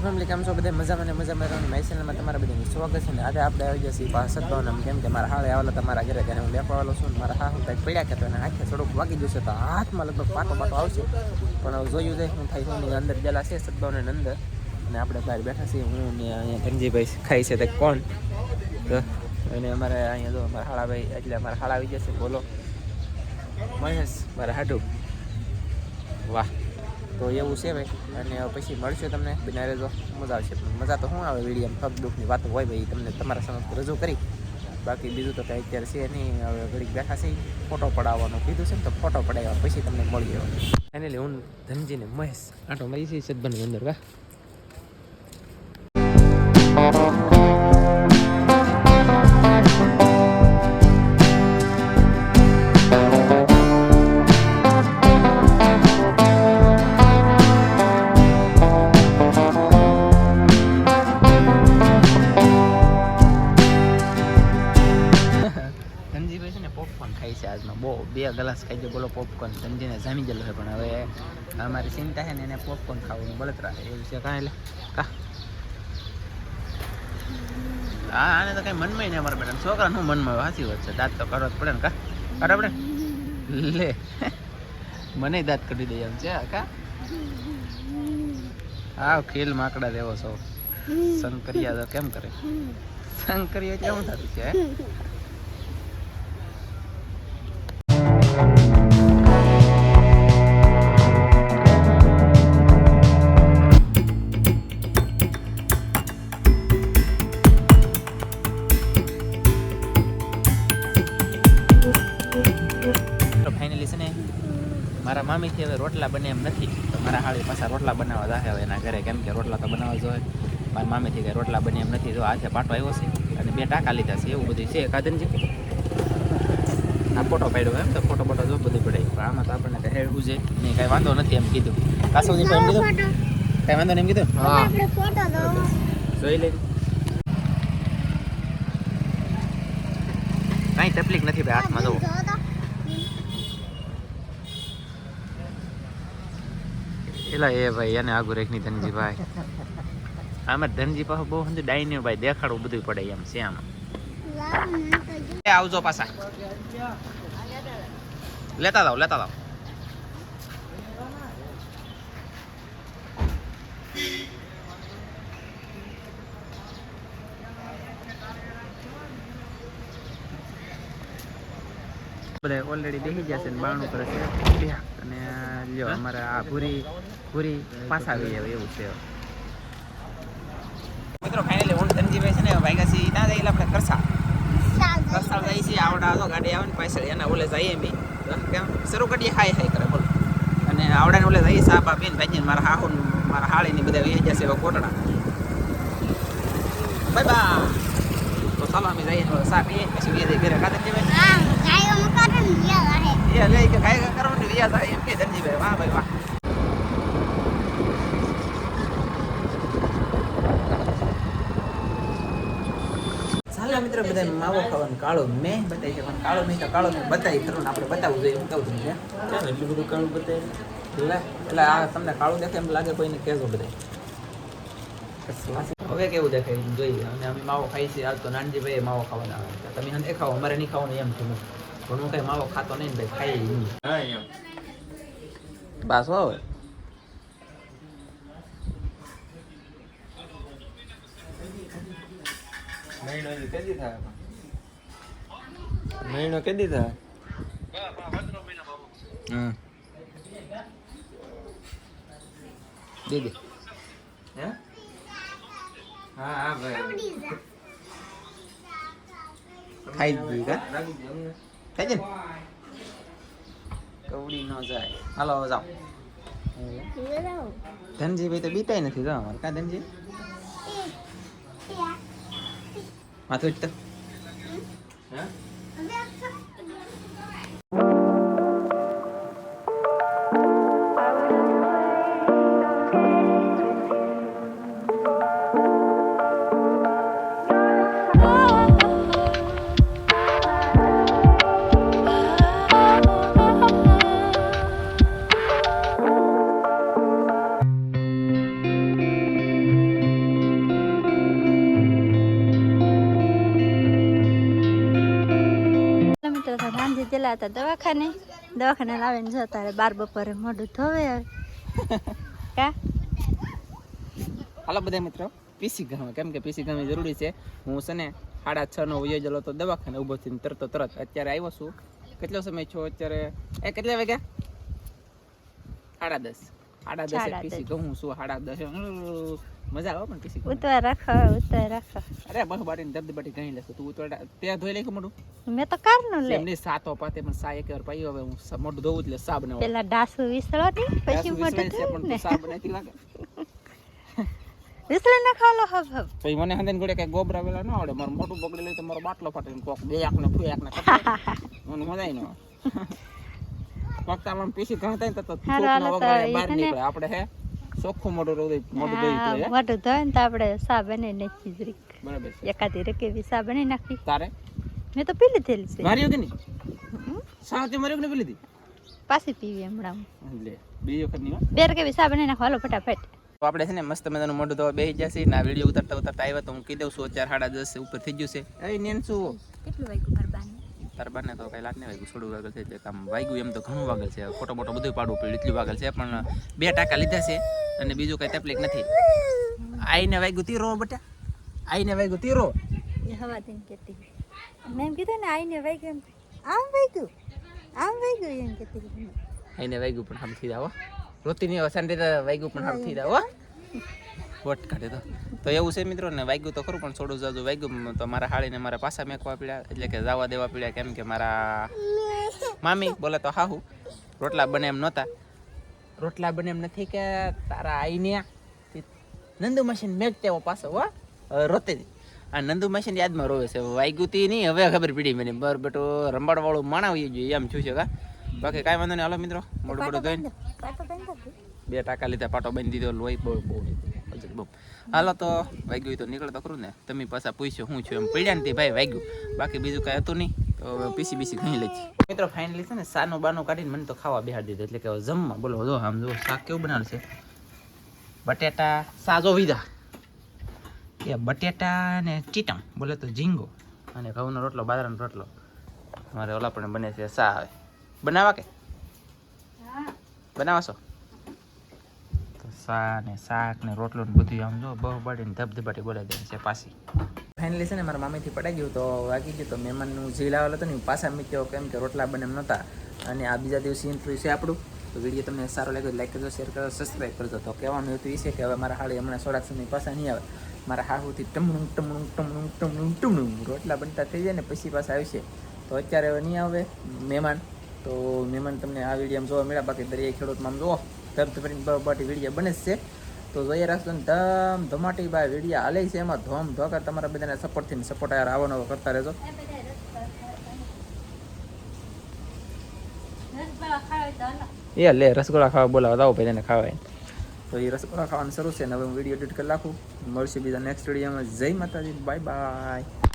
Family કેમ છો બધા મજામાં ને મજામાં રહેવાની મારી ચેનલમાં તમારા બધાનું સ્વાગત છે ને આજે આપણે આવી ગયા છીએ પાછળ સદભાવનામ કેમ કે મારા હાળે આવેલા તમારા ઘરે ત્યારે હું લેવા આવેલો છું મારા હા કંઈક પડ્યા કે તો એને આંખે થોડુંક વાગી જશે તો હાથમાં લગભગ પાટો આવશે પણ હવે જોયું જાય હું થાય હું અંદર ગયેલા છે સદભાવનાની અંદર અને આપણે બહાર બેઠા છીએ હું ને અહીંયા ધનજીભાઈ ખાઈ છે તે કોણ તો અને અમારે અહીંયા જો અમારા હાળાભાઈ એટલે અમારા હાળા આવી જશે બોલો મહેશ મારા હાડું વાહ તો એવું છે ભાઈ અને પછી મળશે તમને બિના રહેજો મજા આવશે પણ મજા તો શું આવે વિડીયોમાં પગ દુઃખની વાતો હોય ભાઈ તમને તમારા સમક્ષ રજૂ કરી બાકી બીજું તો કંઈ અત્યારે છે નહીં હવે ઘડીક બેઠા છે ફોટો પડાવવાનો કીધું છે ને તો ફોટો પડાવ્યા પછી તમને મળી જવાનું ફાઇનલી હું ધનજીને મહેશ આટો મારી છે સદભાની અંદર કા પોપકોર્ન ખાઈ છે આજમાં બહુ 2 ગ્લાસ ખાઈ જાય બોલો પોપકોર્ન ધનજીને જામી ગયેલો છે પણ હવે અમારી ચિંતા છે ને એને પોપકોર્ન ખાવાનું બળતરા એવું છે કાં એટલે કા હા આને તો કઈ મનમાં નહીં અમારા બેટા છોકરા શું મનમાં સાચી વાત છે દાંત તો કરવા જ પડે ને કા અરે આપણે લે મને દાંત કાઢી દઈએ એમ છે કા હા ખેલ માકડા દેવો છો શંકરિયા તો કેમ કરે શંકરિયા કેવું થતું છે મારા મામીથી હવે રોટલા બને એમ નથી તો મારા હાળી પાછા રોટલા બનાવવા જાય હવે એના ઘરે કેમ કે રોટલા તો બનાવવા જોઈએ મારા મામીથી કંઈ રોટલા બને એમ નથી જો આજે પાટો આવ્યો છે અને 2 ટાંકા લીધા છે એવું બધું છે કાદનજી આ ફોટો પાડ્યો એમ તો ફોટો જો બધું પડાય પણ આમાં તો આપણને કંઈ હેડવું છે નહીં કાંઈ વાંધો નથી એમ કીધું કાસુજી એમ કીધું કાંઈ વાંધો નહીં એમ કીધું હા જોઈ લે કાંઈ તકલીફ નથી ભાઈ હાથમાં જવું એલા એ ભાઈ એને આગું રેખની ધનજી ભાઈ આમાં ધનજી પાસે બહુ સમજ ડાયને ભાઈ દેખાડવું બધું પડે એમ છે આમાં આવજો પાછા લેતા જાઓ બધા ઓલરેડી બેસી ગયા છે ને બારણું કરે છે અને લ્યો અમારે આ પૂરી પાછા આવી આવે એવું છે મિત્રો ફાઇનલી હું ધનજીભાઈ છે ને વાગ્યા છે ના જાય આપણે કરસા જાય છે આવડા તો ગાડી આવે ને પાછળ એના ઓલે જઈએ એમ કેમ શરૂ કરીએ હાય કરે બોલો અને આવડાને ઓલે જઈએ સાપા બેન ભાઈ મારા હાહુ મારા હાળીની બધા વહી જશે એવા કોટડા બાય બા તો ચાલો અમે જઈએ સા પીએ પછી વે ઘરે કાદનજીભાઈ લે કે કાંઈ કરવાનું રિયા થાય એમ કે ધનજીભાઈ વાહ ભાઈ વાહ ચાલો મિત્રો બધા માવો ખાવાનું કાળો મેં બતાવી છે પણ કાળો નહીં તો કાળો મેં બતાવી ખરું આપણે બતાવવું જોઈએ હું કહું છું ચાલો એટલું બધું કાળું બતાવી એટલે આ તમને કાળું દેખાય એમ લાગે કોઈને કહેજો બધા હવે કેવું દેખાય જોઈએ અને અમે માવો ખાઈ છીએ આજ તો નાનજીભાઈ માવો ખાવાના આવે તમે હંતે ખાઓ અમારે નહીં ખાવાનું એમ છું પણ હું કઈ માવો ખાતો નહીં ભાઈ ખાઈ નહીં બસ હવે મહિનો કેદી થાય દીદી હે હા ભાઈ ખાઈ દીધી કા ખાઈ દે કવડી ન જાય હાલો જાઓ ધનજીભાઈ તો બીતાય નથી જો અમારે કા ધનજી માથું તો હે ગયેલા હતા દવાખાને લાવીને જો તારે 12 બપોરે મોઢું ધોવે હવે કા હાલો બધા મિત્રો પીસી ગમે કેમ કે પીસી ગમે જરૂરી છે. હું છે ને 6:30 નો વયો ગયેલો તો દવાખાને ઊભો થઈને તરત અત્યારે આવ્યો છું. કેટલો સમય છો અત્યારે કેટલા વાગ્યા 10:30 પીસી ગઉં છું 10:30 મજા આવે પણ પીસી ઉતવા રાખો અરે બસ બાટીને ધબધબાટી ગઈ લેશે તું ઉતવા ત્યાં ધોઈ લેખું મોઢું મેં તો કારનું લે એમને સાતો પાતે પણ સા એકવાર પાઈ હવે હું મોઢું ધોવું એટલે સા બનાવું પેલા ડાસુ વિસળો ની પછી મોઢું પણ તું સા બનાતી લાગે વિસળે ના ખાલો હબ પછી મને હંદેન ગોળે કઈ ગોબરા વેલા ન આવડે મારું મોઢું બગડી લઈ તો મારો બાટલો ફાટીને કોક બે આંખ ને ફૂઈ આંખ ને મને મજા આવી ન ફક્ત આમ પીસી ઘણતા તો છોકનો વગર બહાર નીકળે આપણે હે ચોખ્ખું મોઢું ધોઈ મોઢું ધોઈને તો આપણે સા બનાવી નાખી જરીક બરાબર એકાદી રકેવી સા બનાવી નાખી તારે મેં તો પી લીધેલી છે માર્યો કે નહીં સાચે માર્યો કે નહીં પી લીધી પાછી પીવી હમણાં લે બીજી વખત નહીં બે રકેવી સા બનાવી નાખો હાલો ફટાફટ. તો આપણે છે ને મસ્ત મજાનું મોઢું ધોવા બેસી જશે ને આ વિડીયો ઉતરતા આવ્યા તો હું કહી દઉં છું 4:30 ઉપર થઈ ગયું છે. એ નેન શું કેટલું વાગ્યું બારબાને તારબાને તો કઈ લાગ નહીં વાગ્યું થોડું વાગલ છે એટલે કામ વાગ્યું એમ તો ઘણું વાગલ છે ફોટો બોટો બધું પાડવું પડ્યું એટલું વાગલ છે પણ 2 ટાકા લીધા છે અને બીજું કઈ તકલીફ નથી. આઈને વાગ્યું તીરો બટા આઈને વાગ્યું તીરો એ હવા દઈને કહેતી મેં કીધું ને આઈને વાગ્યું આમ વાગ્યું એમ કહેતી આઈને વાગ્યું પણ આમ થઈ જાવ રોતી નહીં સંડે વાગ્યું પણ આમ થઈ જાવ વોટ કાઢે તો એવું છે મિત્રો ને વાગ્યું તો ખરું પણ થોડું જાજુ વાગ્યું તો મારા હાળીને મારા પાછા મેકવા પડ્યા એટલે કે જવા દેવા પડ્યા કેમ કે મારા મામી બોલે તો હાહુ રોટલા બને એમ નહોતા રોટલા બને એમ નથી કે તારા આઈને નંદુ મશીન મેકતે પાછો હો રોતે આ નંદુ મશીન યાદમાં રોવે છે વાગ્યું તી નહીં હવે ખબર પડી મને બર બેટો રંબાડ વાળું માણાવી જોઈએ એમ છું છે કા બાકી કાંઈ વાંધો નહીં હાલો મિત્રો મોડું મોડું ધોઈને 2 ટાકા લીધા પાટો બાંધી દીધો લોહી બહુ હાલો તો વાગ્યું તો નીકળે તો ખરું ને તમે પાછા પૂછ્યો હું છું એમ પડ્યા ને તે ભાઈ વાગ્યું બાકી બીજું કાંઈ હતું નહીં તો પીસી ઘણી લઈ મિત્રો ફાઇનલી છે ને સાનું બાનું કાઢીને મને તો ખાવા બેહાડી દીધું એટલે કે જમવા બોલો જો આમ જો શાક કેવું બનાવે છે બટેટા સાજો વિધા એ બટેટા ને ચીટમ બોલે તો ઝીંગો અને ઘઉંનો રોટલો બાજરાનો રોટલો મારે ઓલા પણ બને છે સા આવે બનાવવા કે બનાવશો સા ને શાક ને રોટલો ને બધું આમ જો બહુ બાડીને ધબધબાટી બોલાવી દે છે પાછી ફાઇનલી છે ને મારા મામીથી પડાઈ ગયું તો વાગી ગયું તો મહેમાનનું જી લાવેલો હતો ને પાછા મૂક્યો કેમ કે રોટલા બને એમ નહોતા અને આ બીજા દિવસે ઇન્ટરવ્યુ છે આપણું તો વિડીયો તમને સારો લાગ્યો લાઈક કરજો શેર કરજો સબસ્ક્રાઈબ કરજો તો કહેવાનું હતું એ છે કે હવે મારા હાળી હમણાં થોડાક સમય પાછા નહીં આવે મારા હાહુથી ટમણું રોટલા બનતા થઈ જાય ને પછી પાછા આવશે તો અત્યારે હવે નહીં આવે મહેમાન તો મહેમાન તમને આ વિડીયોમાં જોવા મળ્યા બાકી દરિયાઈ ખેડૂતમાં આમ જુઓ ધબધબાટી વિડીયો બને જ છે તો જોઈએ રાખજો ને ધમાટી બાય વિડીયો હાલે છે એમાં ધોમ ધોકા તમારા બધાને સપોર્ટ યાર આવો નવો કરતા રહેજો એ લે રસગોળા ખાવા બોલાવો આવો બધાને ખાવાય તો એ રસગોળા ખાવાનું શરૂ છે ને હવે હું વિડીયો એડિટ કરી નાખું મળશે બીજા નેક્સ્ટ વિડીયોમાં જય માતાજી બાય બાય.